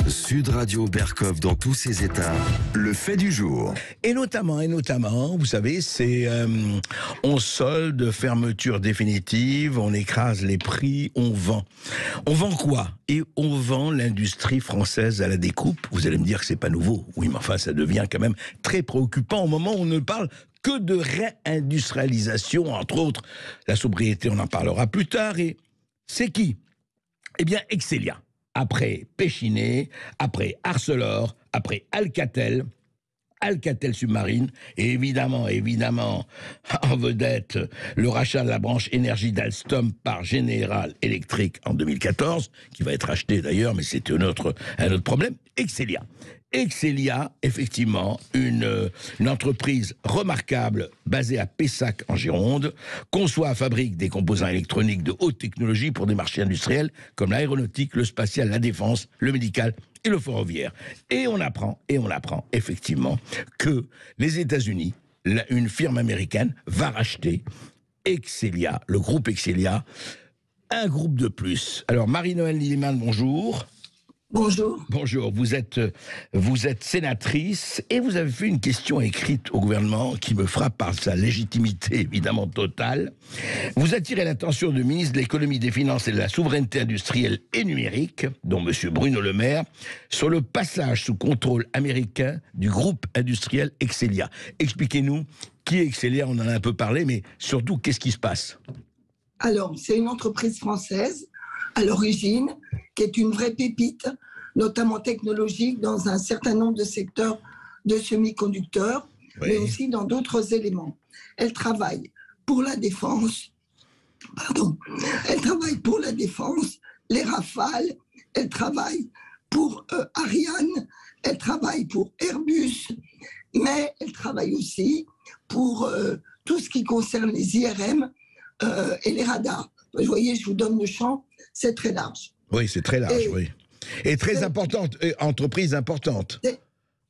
Sud Radio Berkov dans tous ses états, le fait du jour. Et notamment, vous savez, c'est on solde, fermeture définitive, on écrase les prix, on vend. On vend quoi? Et on vend l'industrie française à la découpe. Vous allez me dire que c'est pas nouveau. Oui, mais enfin, ça devient quand même très préoccupant au moment où on ne parle que de réindustrialisation, entre autres. La sobriété, on en parlera plus tard. Et c'est qui? Eh bien, Excelia. Après Péchinet, après Arcelor, après Alcatel Submarine, et évidemment, en vedette, le rachat de la branche énergie d'Alstom par General Electric en 2014, qui va être acheté d'ailleurs, mais c'est un autre problème. Excelia, effectivement, une entreprise remarquable basée à Pessac en Gironde, conçoit, fabrique des composants électroniques de haute technologie pour des marchés industriels comme l'aéronautique, le spatial, la défense, le médical et le ferroviaire. Et on apprend effectivement que les États-Unis, une firme américaine, va racheter Excelia, le groupe Excelia, un groupe de plus. Alors Marie-Noëlle Lienemann, bonjour. Bonjour, vous êtes sénatrice et vous avez fait une question écrite au gouvernement qui me frappe par sa légitimité évidemment totale. Vous attirez l'attention du ministre de l'économie, des finances et de la souveraineté industrielle et numérique, dont monsieur Bruno Le Maire, sur le passage sous contrôle américain du groupe industriel Excelia. Expliquez-nous qui est Excelia, on en a un peu parlé, mais surtout qu'est-ce qui se passe? Alors, c'est une entreprise française à l'origine, qui est une vraie pépite, notamment technologique, dans un certain nombre de secteurs de semi-conducteurs, oui, mais aussi dans d'autres éléments. Elle travaille pour la défense, les Rafales, elle travaille pour Ariane, elle travaille pour Airbus, mais elle travaille aussi pour tout ce qui concerne les IRM et les radars. Vous voyez, je vous donne le champ, c'est très large. Oui, c'est très large, oui. Et très importante, entreprise importante.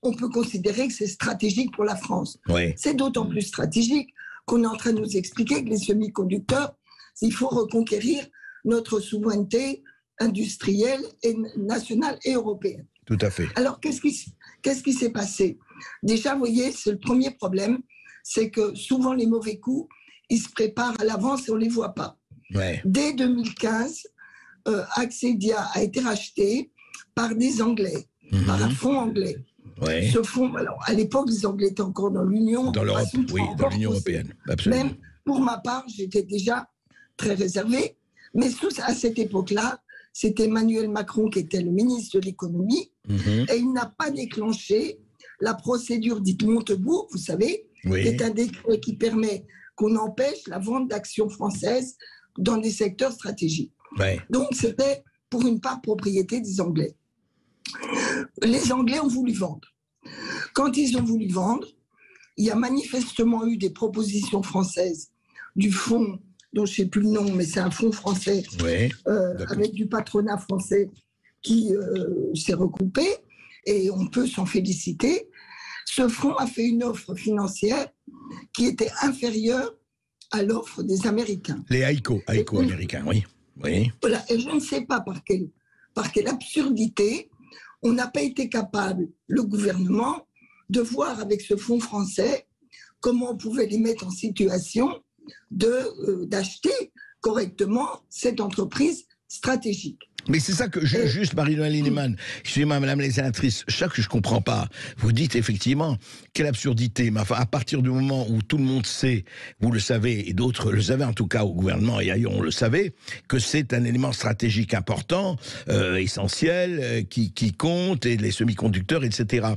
On peut considérer que c'est stratégique pour la France. Oui. C'est d'autant plus stratégique qu'on est en train de nous expliquer que les semi-conducteurs, il faut reconquérir notre souveraineté industrielle, et nationale et européenne. Tout à fait. Alors, qu'est-ce qui s'est passé? Déjà, vous voyez, c'est le premier problème, c'est que souvent les mauvais coups, ils se préparent à l'avance et on ne les voit pas. Ouais. Dès 2015, Excelia a été racheté par des Anglais, par un fonds anglais. Ouais. Ce fonds, alors à l'époque, les Anglais étaient encore dans l'Union. Dans l'Europe, oui, dans l'Union européenne, absolument. Même pour ma part, j'étais déjà très réservée. Mais à cette époque-là, c'était Emmanuel Macron qui était le ministre de l'économie, et il n'a pas déclenché la procédure dite Montebourg, vous savez, oui, qui est un décret qui permet qu'on empêche la vente d'actions françaises dans des secteurs stratégiques. Ouais. Donc, c'était pour une part propriété des Anglais. Les Anglais ont voulu vendre. Quand ils ont voulu vendre, il y a manifestement eu des propositions françaises du fonds, dont je ne sais plus le nom, mais c'est un fonds français, ouais, avec du patronat français qui s'est regroupé, et on peut s'en féliciter. Ce fonds a fait une offre financière qui était inférieure à l'offre des Américains. Les AICO américains, oui. Oui. Voilà, et je ne sais pas par quelle absurdité on n'a pas été capable, le gouvernement, de voir avec ce fonds français comment on pouvait les mettre en situation d'acheter correctement cette entreprise stratégique. Mais c'est ça que, juste Marie-Noëlle Lienemann, excusez-moi madame la sénatrice, ça que je ne comprends pas. Vous dites effectivement, quelle absurdité, mais enfin, à partir du moment où tout le monde sait, vous le savez, et d'autres le savaient en tout cas au gouvernement et ailleurs on le savait, que c'est un élément stratégique important, essentiel, qui compte, et les semi-conducteurs, etc.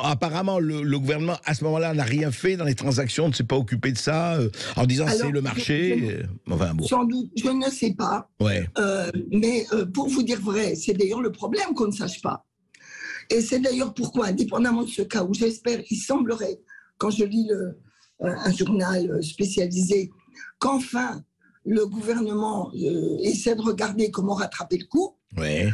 Apparemment, le gouvernement, à ce moment-là, n'a rien fait dans les transactions, ne s'est pas occupé de ça, en disant c'est le marché. Enfin, bon. Sans doute, je ne sais pas. Ouais. Mais pour vous dire vrai, c'est d'ailleurs le problème qu'on ne sache pas. Et c'est d'ailleurs pourquoi, indépendamment de ce cas où j'espère, il semblerait, quand je lis un journal spécialisé, qu'enfin le gouvernement essaie de regarder comment rattraper le coup, ouais,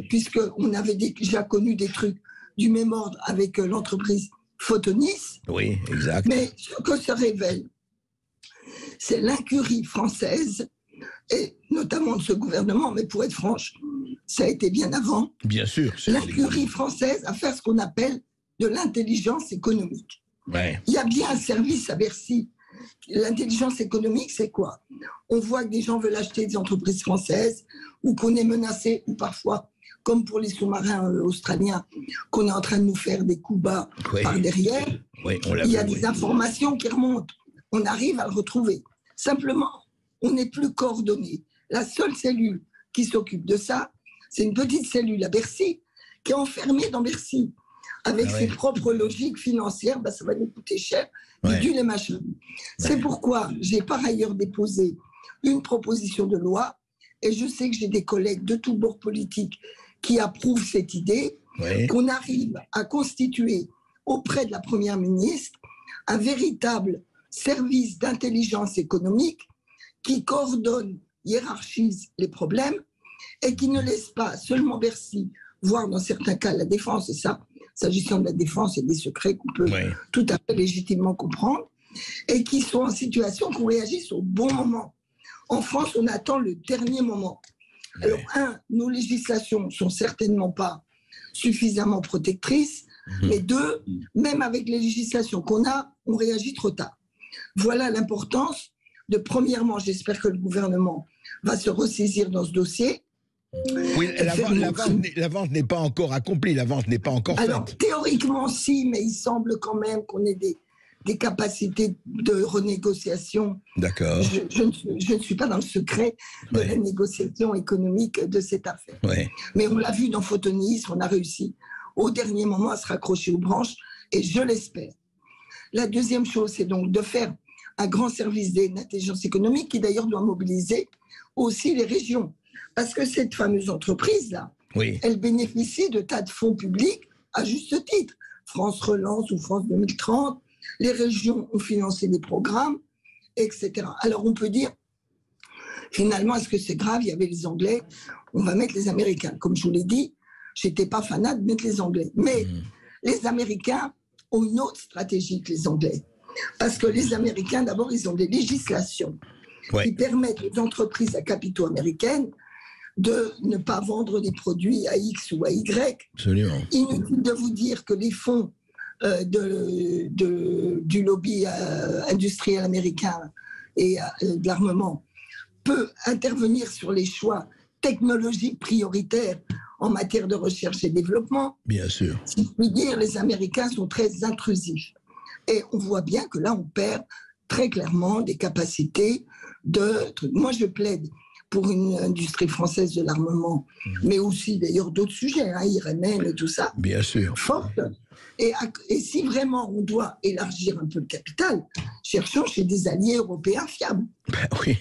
puisqu'on avait déjà connu des trucs du même ordre avec l'entreprise Photonis. Oui, exact. Mais ce que se révèle, c'est l'incurie française et notamment de ce gouvernement, mais pour être franche, ça a été bien avant, bien sûr, l'incurie française à faire ce qu'on appelle de l'intelligence économique. Ouais. Il y a bien un service à Bercy. L'intelligence économique, c'est quoi? On voit que des gens veulent acheter des entreprises françaises ou qu'on est menacé, ou parfois, comme pour les sous-marins australiens, qu'on est en train de nous faire des coups bas par derrière. Il y a des informations qui remontent. On arrive à le retrouver. Simplement, on n'est plus coordonné. La seule cellule qui s'occupe de ça, c'est une petite cellule à Bercy, qui est enfermée dans Bercy. Avec ses propres logiques financières, ça va nous coûter cher, dû les machins. C'est pourquoi j'ai par ailleurs déposé une proposition de loi, et je sais que j'ai des collègues de tous bords politiques qui approuvent cette idée, qu'on arrive à constituer auprès de la Première ministre un véritable service d'intelligence économique qui coordonne, hiérarchise les problèmes et qui ne laisse pas seulement Bercy, voire dans certains cas la défense, et ça, s'agissant de la défense et des secrets qu'on peut tout à fait légitimement comprendre, et qui sont en situation qu'on réagisse au bon moment. En France, on attend le dernier moment. Alors, nos législations ne sont certainement pas suffisamment protectrices, mais deux, même avec les législations qu'on a, on réagit trop tard. Voilà l'importance de, premièrement, j'espère que le gouvernement va se ressaisir dans ce dossier. Oui, la vente n'est pas encore accomplie, la vente n'est pas encore faite. Alors, théoriquement, si, mais il semble quand même qu'on ait des capacités de renégociation. D'accord. Je ne suis pas dans le secret de la négociation économique de cette affaire. Mais on l'a vu dans Photonis, on a réussi au dernier moment à se raccrocher aux branches, et je l'espère. La deuxième chose, c'est donc de faire un grand service d'intelligence économique qui d'ailleurs doit mobiliser aussi les régions. Parce que cette fameuse entreprise-là, elle bénéficie de tas de fonds publics à juste titre. France Relance ou France 2030, les régions ont financé des programmes, etc. Alors on peut dire, finalement, est-ce que c'est grave? Il y avait les Anglais, on va mettre les Américains. Comme je vous l'ai dit, je n'étais pas fanat de mettre les Anglais. Mais les Américains ont une autre stratégie que les Anglais. Parce que les Américains, d'abord, ils ont des législations qui permettent aux entreprises à capitaux américaines de ne pas vendre des produits à X ou à Y. Absolument. Inutile de vous dire que les fonds du lobby industriel américain et de l'armement peut intervenir sur les choix technologiques prioritaires en matière de recherche et développement. Bien sûr. Si je puis dire, les Américains sont très intrusifs. Et on voit bien que là, on perd très clairement des capacités de... Moi, je plaide pour une industrie française de l'armement, mais aussi d'ailleurs d'autres sujets, IRMN et tout ça. Bien sûr. Forte. Et si vraiment on doit élargir un peu le capital, cherchons chez des alliés européens fiables. Ben oui.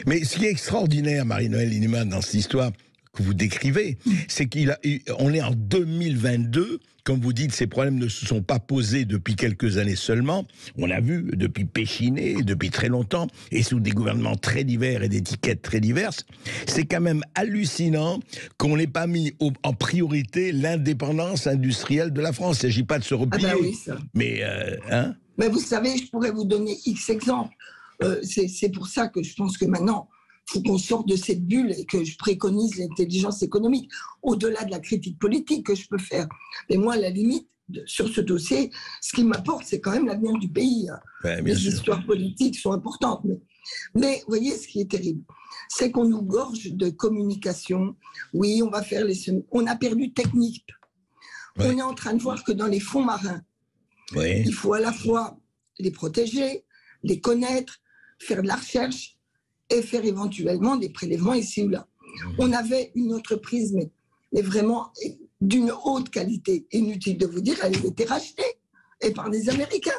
Mais ce qui est extraordinaire, Marie-Noëlle Lienemann, dans cette histoire que vous décrivez, c'est qu'on est en 2022. Comme vous dites, ces problèmes ne se sont pas posés depuis quelques années seulement. On a vu depuis Péchinet, depuis très longtemps, et sous des gouvernements très divers et d'étiquettes très diverses. C'est quand même hallucinant qu'on n'ait pas mis en priorité l'indépendance industrielle de la France. Il ne s'agit pas de se replier. Ah ben oui, ça. Mais, Mais vous savez, je pourrais vous donner X exemples. C'est pour ça que je pense que maintenant, il faut qu'on sorte de cette bulle et que je préconise l'intelligence économique, au-delà de la critique politique que je peux faire. Mais moi, à la limite, sur ce dossier, ce qui m'apporte, c'est quand même l'avenir du pays. Les histoires politiques sont importantes. Mais vous voyez, ce qui est terrible, c'est qu'on nous gorge de communication. Oui, on va faire on a perdu technique. On est en train de voir que dans les fonds marins, il faut à la fois les protéger, les connaître, faire de la recherche, et faire éventuellement des prélèvements ici ou là. On avait une entreprise, mais vraiment d'une haute qualité. Inutile de vous dire, elle a été rachetée et par des Américains.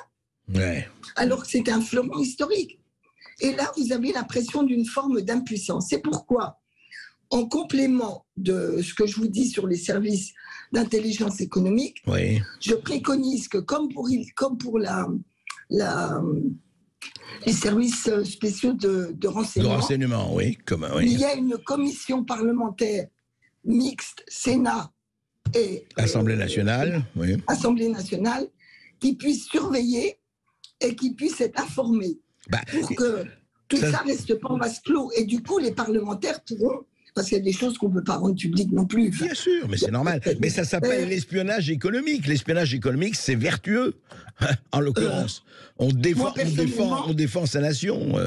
Alors que c'était un fleuron historique. Et là, vous avez l'impression d'une forme d'impuissance. C'est pourquoi, en complément de ce que je vous dis sur les services d'intelligence économique, je préconise que, comme pour les services spéciaux de renseignement. Il y a une commission parlementaire mixte, Sénat et Assemblée nationale, Assemblée nationale, qui puisse surveiller et qui puisse être informée pour que Tout ça reste pas en vase clos. Et du coup, les parlementaires pourront, parce qu'il y a des choses qu'on ne peut pas rendre publiques non plus. Bien sûr, mais c'est normal. Mais ça s'appelle l'espionnage économique. L'espionnage économique, c'est vertueux, en l'occurrence. On défend sa nation.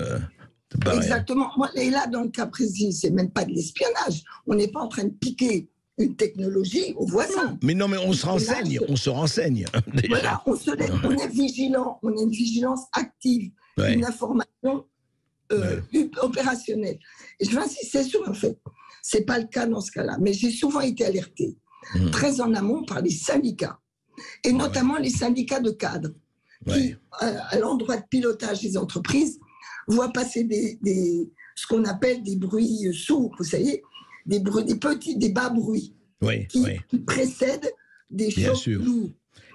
Exactement. Et là, dans le cas précis, c'est même pas de l'espionnage. On n'est pas en train de piquer une technologie aux voisins. Mais on se renseigne, on se renseigne. Voilà, on est vigilant, on a une vigilance active, une information opérationnelle. Et je vais insister sur un fait. C'est pas le cas dans ce cas-là, mais j'ai souvent été alertée, très en amont, par les syndicats, et notamment les syndicats de cadres, qui, à l'endroit de pilotage des entreprises, voient passer ce qu'on appelle des bruits sourds, vous savez, des bas bruits, qui précèdent des chocs lourds.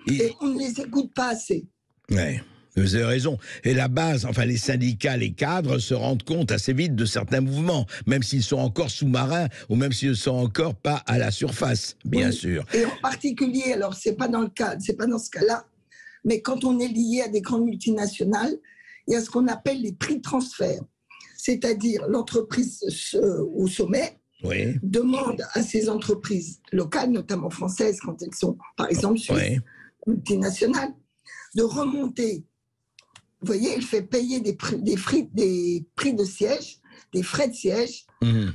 Et on ne les écoute pas assez. Oui. Vous avez raison. Et la base, enfin les syndicats, les cadres se rendent compte assez vite de certains mouvements, même s'ils sont encore sous-marins ou même s'ils ne sont encore pas à la surface, bien sûr. Et en particulier, alors c'est pas dans ce cas-là, mais quand on est lié à des grandes multinationales, il y a ce qu'on appelle les prix de transfert. C'est-à-dire l'entreprise au sommet demande à ces entreprises locales, notamment françaises, quand elles sont, par exemple, suisses, multinationales, de remonter. Vous voyez, elle fait payer des prix de siège, des frais de siège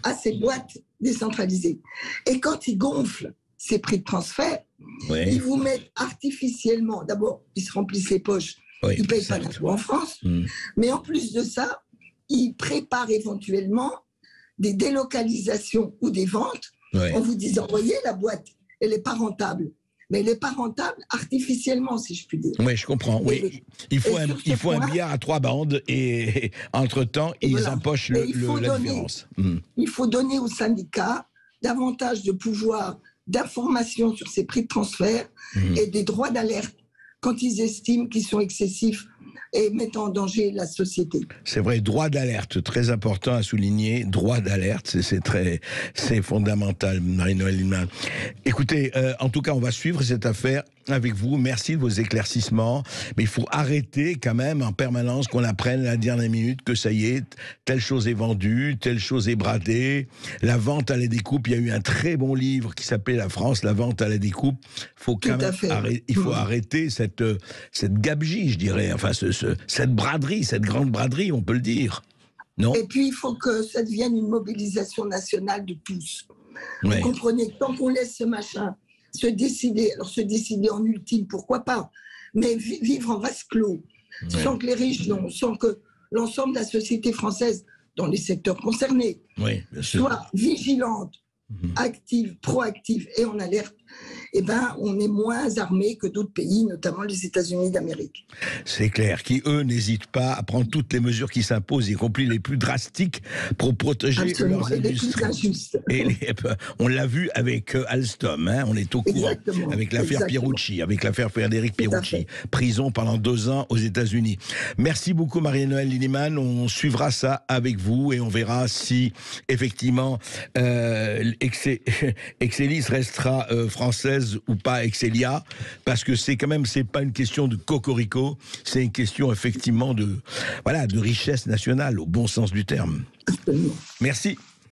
à ces boîtes décentralisées. Et quand ils gonflent ces prix de transfert, ils vous mettent artificiellement, d'abord, ils se remplissent les poches, ils ne payent pas d'impôts en France, mais en plus de ça, ils préparent éventuellement des délocalisations ou des ventes en vous disant, voyez, la boîte, elle n'est pas rentable. Mais elle n'est pas rentable artificiellement, si je puis dire. Oui, je comprends. Oui. Il faut un billard à 3 bandes et entre-temps, ils empochent la différence. Il faut donner aux syndicats davantage de pouvoir d'information sur ces prix de transfert et des droits d'alerte quand ils estiment qu'ils sont excessifs et mettent en danger la société. C'est vrai, droit d'alerte, très important à souligner. Droit d'alerte, c'est fondamental, Marie-Noëlle Lienemann. Écoutez, en tout cas, on va suivre cette affaire avec vous. Merci de vos éclaircissements. Mais il faut arrêter quand même en permanence qu'on apprenne à la dernière minute que ça y est, telle chose est vendue, telle chose est bradée. La vente à la découpe, il y a eu un très bon livre qui s'appelait La France, la vente à la découpe. Il faut arrêter cette gabegie, je dirais. Enfin, cette braderie, cette grande braderie, on peut le dire. Non ? Et puis, il faut que ça devienne une mobilisation nationale de tous. Vous comprenez, tant qu'on laisse ce machin se décider en ultime, pourquoi pas, mais vivre en vase clos, sans que les riches, sans que l'ensemble de la société française, dans les secteurs concernés, soit vigilante, active, proactive et en alerte, eh ben, on est moins armé que d'autres pays, notamment les États-Unis d'Amérique. C'est clair, qui eux n'hésitent pas à prendre toutes les mesures qui s'imposent, y compris les plus drastiques, pour protéger leurs industries. On l'a vu avec Alstom, on est au courant, avec l'affaire Pierucci, avec l'affaire Frédéric Pierucci, prison pendant 2 ans aux États-Unis. Merci beaucoup Marie-Noëlle Lienemann, on suivra ça avec vous et on verra si effectivement Exelis restera française ou pas Excelia, parce que c'est pas une question de cocorico, c'est une question effectivement de richesse nationale au bon sens du terme. Merci.